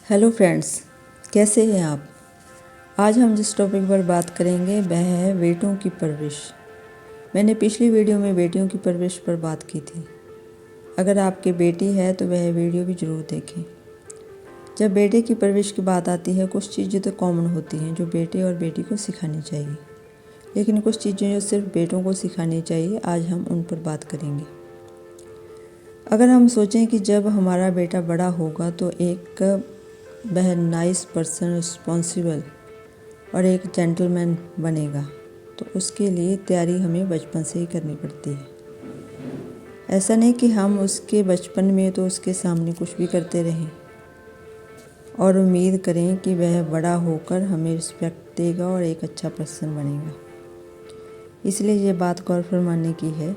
Hello friends, कैसे हैं आप। आज हम जिस टॉपिक पर बात करेंगे वह है बेटों की परवरिश। मैंने पिछली वीडियो में बेटियों की परवरिश पर बात की थी। अगर आपकी बेटी है तो वह वीडियो भी ज़रूर देखें। जब बेटे की परवरिश की बात आती है, कुछ चीज़ें तो कॉमन होती हैं जो बेटे और बेटी को सिखानी चाहिए, लेकिन कुछ चीज़ें जो सिर्फ बेटों को सिखानी चाहिए, आज हम उन पर बात करेंगे। अगर हम सोचें कि जब हमारा बेटा बड़ा होगा तो वह नाइस पर्सन, रिस्पॉन्सिबल और एक जेंटलमैन बनेगा, तो उसके लिए तैयारी हमें बचपन से ही करनी पड़ती है। ऐसा नहीं कि हम उसके बचपन में तो उसके सामने कुछ भी करते रहें और उम्मीद करें कि वह बड़ा होकर हमें रिस्पेक्ट देगा और एक अच्छा पर्सन बनेगा। इसलिए ये बात गौर फरमाने की है,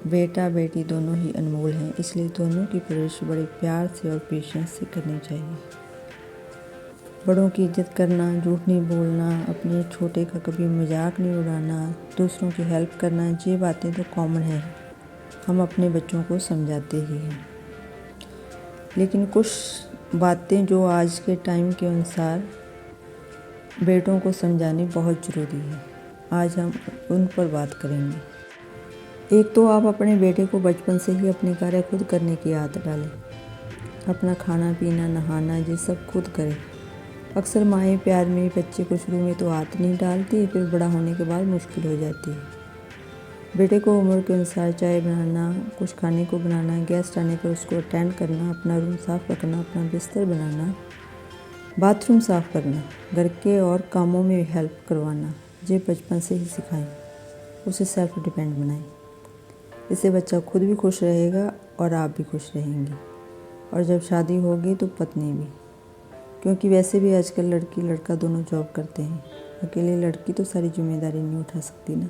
बेटा बेटी दोनों ही अनमोल हैं, इसलिए दोनों की परवरिश बड़े प्यार से और पेशेंस से करनी चाहिए। बड़ों की इज्जत करना, झूठ नहीं बोलना, अपने छोटे का कभी मजाक नहीं उड़ाना, दूसरों की हेल्प करना, ये बातें तो कॉमन है, हम अपने बच्चों को समझाते ही हैं। लेकिन कुछ बातें जो आज के टाइम के अनुसार बेटों को समझानी बहुत ज़रूरी है, आज हम उन पर बात करेंगे। एक तो आप अपने बेटे को बचपन से ही अपने कार्य खुद करने की आदत डालें। अपना खाना पीना, नहाना, ये सब खुद करें। अक्सर माएँ प्यार में बच्चे को शुरू में तो आदत नहीं डालती, फिर बड़ा होने के बाद मुश्किल हो जाती है। बेटे को उम्र के अनुसार चाय बनाना, कुछ खाने को बनाना, गेस्ट आने पर उसको अटेंड करना, अपना रूम साफ़ रखना, अपना बिस्तर बनाना, बाथरूम साफ़ करना, घर के और कामों में हेल्प करवाना, ये बचपन से ही सिखाएं। उसे सेल्फ डिपेंड बनाएं। इससे बच्चा खुद भी खुश रहेगा और आप भी खुश रहेंगी, और जब शादी होगी तो पत्नी भी, क्योंकि वैसे भी आजकल लड़की लड़का दोनों जॉब करते हैं। अकेली लड़की तो सारी जिम्मेदारी नहीं उठा सकती ना।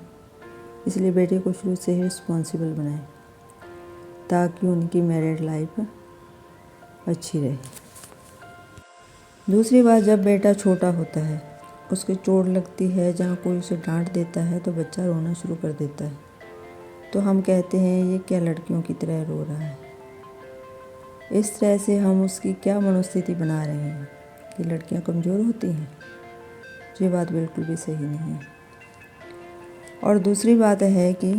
इसलिए बेटे को शुरू से ही रिस्पॉन्सिबल बनाएं ताकि उनकी मैरिड लाइफ अच्छी रहे। दूसरी बात, जब बेटा छोटा होता है, उसके चोट लगती है, जहाँ कोई उसे डांट देता है तो बच्चा रोना शुरू कर देता है। तो हम कहते हैं ये क्या लड़कियों की तरह रो रहा है। इस तरह से हम उसकी क्या मनोस्थिति बना रहे हैं कि लड़कियां कमज़ोर होती हैं। ये बात बिल्कुल भी सही नहीं है। और दूसरी बात है कि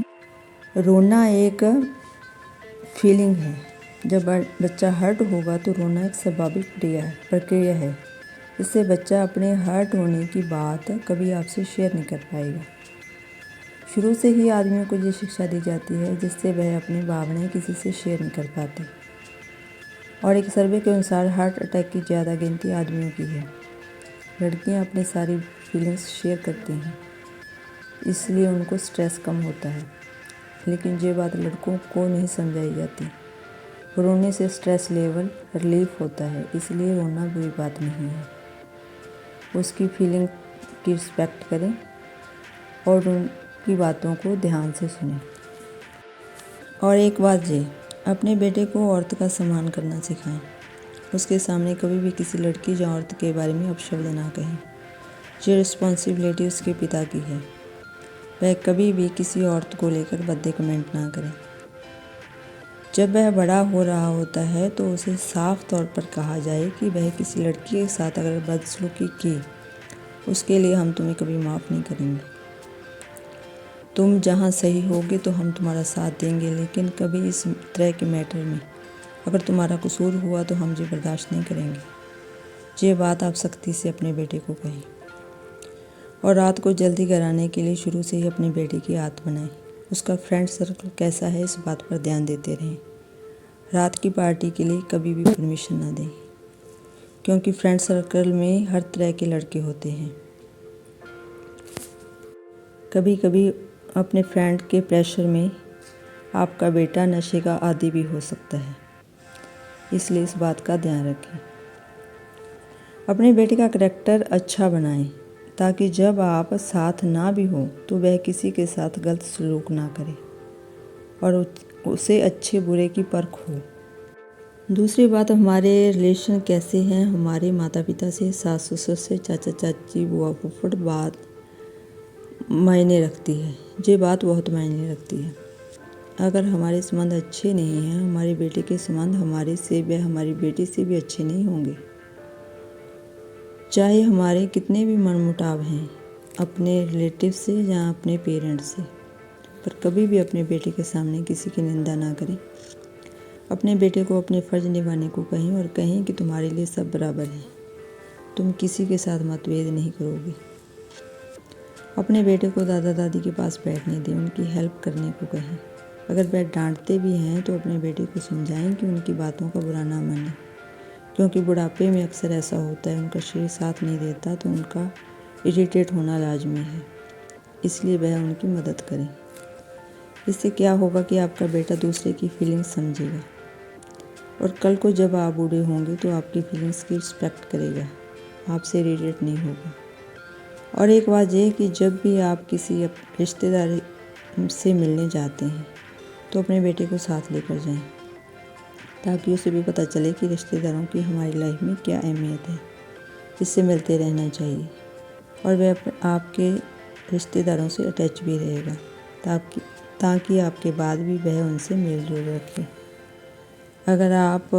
रोना एक फीलिंग है। जब बच्चा हर्ट होगा तो रोना एक स्वाभाविक प्रक्रिया है। इससे बच्चा अपने हर्ट होने की बात कभी आपसे शेयर नहीं कर पाएगा। शुरू से ही आदमियों को ये शिक्षा दी जाती है जिससे वह अपनी भावनाएं किसी से शेयर नहीं कर पाते। और एक सर्वे के अनुसार हार्ट अटैक की ज़्यादा गिनती आदमियों की है। लड़कियां अपनी सारी फीलिंग्स शेयर करती हैं, इसलिए उनको स्ट्रेस कम होता है। लेकिन ये बात लड़कों को नहीं समझाई जाती। रोने से स्ट्रेस लेवल रिलीफ होता है, इसलिए रोना बुरी बात नहीं है। उसकी फीलिंग की रिस्पेक्ट करें और उनकी बातों को ध्यान से सुनें। और एक बात ये, अपने बेटे को औरत का सम्मान करना सिखाएं। उसके सामने कभी भी किसी लड़की या औरत के बारे में अपशब्द ना कहें। ये रिस्पॉन्सिबिलिटी उसके पिता की है। वह कभी भी किसी औरत को लेकर भद्दे कमेंट ना करें। जब वह बड़ा हो रहा होता है तो उसे साफ तौर पर कहा जाए कि वह किसी लड़की के साथ अगर बदसलूकी की, उसके लिए हम तुम्हें कभी माफ़ नहीं करेंगे। तुम जहाँ सही होगे तो हम तुम्हारा साथ देंगे, लेकिन कभी इस तरह के मैटर में अगर तुम्हारा कसूर हुआ तो हम ये बर्दाश्त नहीं करेंगे। ये बात आप सख्ती से अपने बेटे को कहें। और रात को जल्दी घर आने के लिए शुरू से ही अपने बेटे की आदत बनाएं। उसका फ्रेंड सर्कल कैसा है, इस बात पर ध्यान देते रहें। रात की पार्टी के लिए कभी भी परमिशन ना दें, क्योंकि फ्रेंड सर्कल में हर तरह के लड़के होते हैं। कभी कभी अपने फ्रेंड के प्रेशर में आपका बेटा नशे का आदी भी हो सकता है, इसलिए इस बात का ध्यान रखें। अपने बेटे का करैक्टर अच्छा बनाएं ताकि जब आप साथ ना भी हो तो वह किसी के साथ गलत सलूक ना करे और उसे अच्छे बुरे की परख हो। दूसरी बात, हमारे रिलेशन कैसे हैं हमारे माता पिता से, सास ससुर से, चाचा चाची, बुआ फुफड़, बात मायने रखती है। ये बात बहुत मायने रखती है। अगर हमारे संबंध अच्छे नहीं हैं, हमारे बेटे के संबंध हमारे से व हमारी बेटी से भी अच्छे नहीं होंगे। चाहे हमारे कितने भी मनमुटाव हैं, अपने रिलेटिव से या अपने पेरेंट्स से, पर कभी भी अपने बेटे के सामने किसी की निंदा ना करें। अपने बेटे को अपने फ़र्ज़ निभाने को कहें और कहें कि तुम्हारे लिए सब बराबर है, तुम किसी के साथ मतभेद नहीं करोगे। अपने बेटे को दादा दादी के पास बैठने दें, उनकी हेल्प करने को कहें। अगर वह डांटते भी हैं तो अपने बेटे को समझाएं कि उनकी बातों का बुरा ना मानें, क्योंकि बुढ़ापे में अक्सर ऐसा होता है, उनका शरीर साथ नहीं देता तो उनका इरिटेट होना लाजमी है, इसलिए वह उनकी मदद करें। इससे क्या होगा कि आपका बेटा दूसरे की फीलिंग्स समझेगा और कल को जब आप बूढ़े होंगे तो आपकी फीलिंग्स की रिस्पेक्ट करेगा, आपसे इरिटेट नहीं होगा। और एक बात यह कि जब भी आप किसी रिश्तेदार से मिलने जाते हैं तो अपने बेटे को साथ लेकर जाएं, ताकि उसे भी पता चले कि रिश्तेदारों की हमारी लाइफ में क्या अहमियत है। इससे मिलते रहना चाहिए और वह आपके रिश्तेदारों से अटैच भी रहेगा, ताकि आपके बाद भी वह उनसे मेल जोल रखे। अगर आप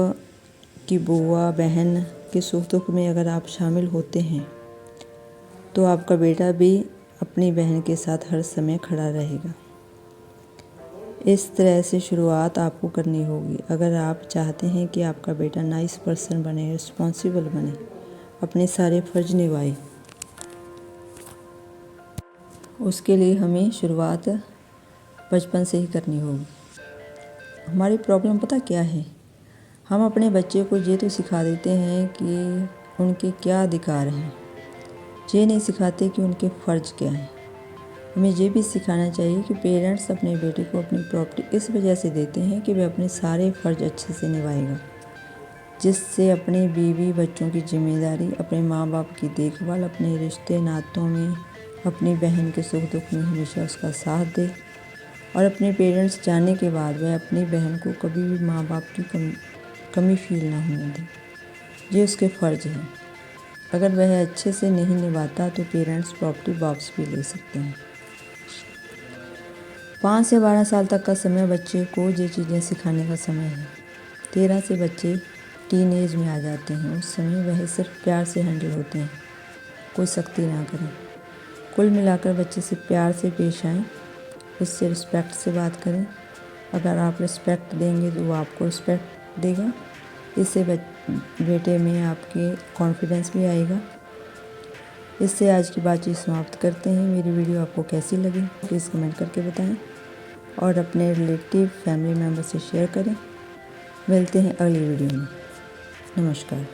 की बुआ बहन के सुख दुख में अगर आप शामिल होते हैं तो आपका बेटा भी अपनी बहन के साथ हर समय खड़ा रहेगा। इस तरह से शुरुआत आपको करनी होगी। अगर आप चाहते हैं कि आपका बेटा नाइस पर्सन बने, रिस्पॉन्सिबल बने, अपने सारे फ़र्ज निभाए, उसके लिए हमें शुरुआत बचपन से ही करनी होगी। हमारी प्रॉब्लम पता क्या है, हम अपने बच्चे को ये तो सिखा देते हैं कि उनके क्या अधिकार हैं, ये नहीं सिखाते कि उनके फ़र्ज़ क्या हैं। हमें ये भी सिखाना चाहिए कि पेरेंट्स अपने बेटे को अपनी प्रॉपर्टी इस वजह से देते हैं कि वह अपने सारे फ़र्ज अच्छे से निभाएगा, जिससे अपनी बीवी बच्चों की जिम्मेदारी, अपने माँ बाप की देखभाल, अपने रिश्ते नातों में, अपनी बहन के सुख दुख में हमेशा उसका साथ दे और अपने पेरेंट्स जाने के बाद वह अपनी बहन को कभी भी माँ बाप की कमी फील ना होने दे। ये उसके फ़र्ज़ हैं। अगर वह अच्छे से नहीं निभाता तो पेरेंट्स प्रॉपर्टी वापस भी ले सकते हैं। 5 से 12 साल तक का समय बच्चे को ये चीज़ें सिखाने का समय है। 13 से बच्चे टीन एज में आ जाते हैं, उस समय वह सिर्फ प्यार से हैंडल होते हैं, कोई सख्ती ना करें। कुल मिलाकर बच्चे से प्यार से पेश आएँ, उससे रिस्पेक्ट से बात करें। अगर आप रिस्पेक्ट देंगे तो वो आपको रिस्पेक्ट देगा, इससे बेटे में आपके कॉन्फिडेंस भी आएगा। इससे आज की बातचीत समाप्त करते हैं। मेरी वीडियो आपको कैसी लगी प्लीज़ कमेंट करके बताएं और अपने रिलेटिव फैमिली मेम्बर से शेयर करें। मिलते हैं अगली वीडियो में। नमस्कार।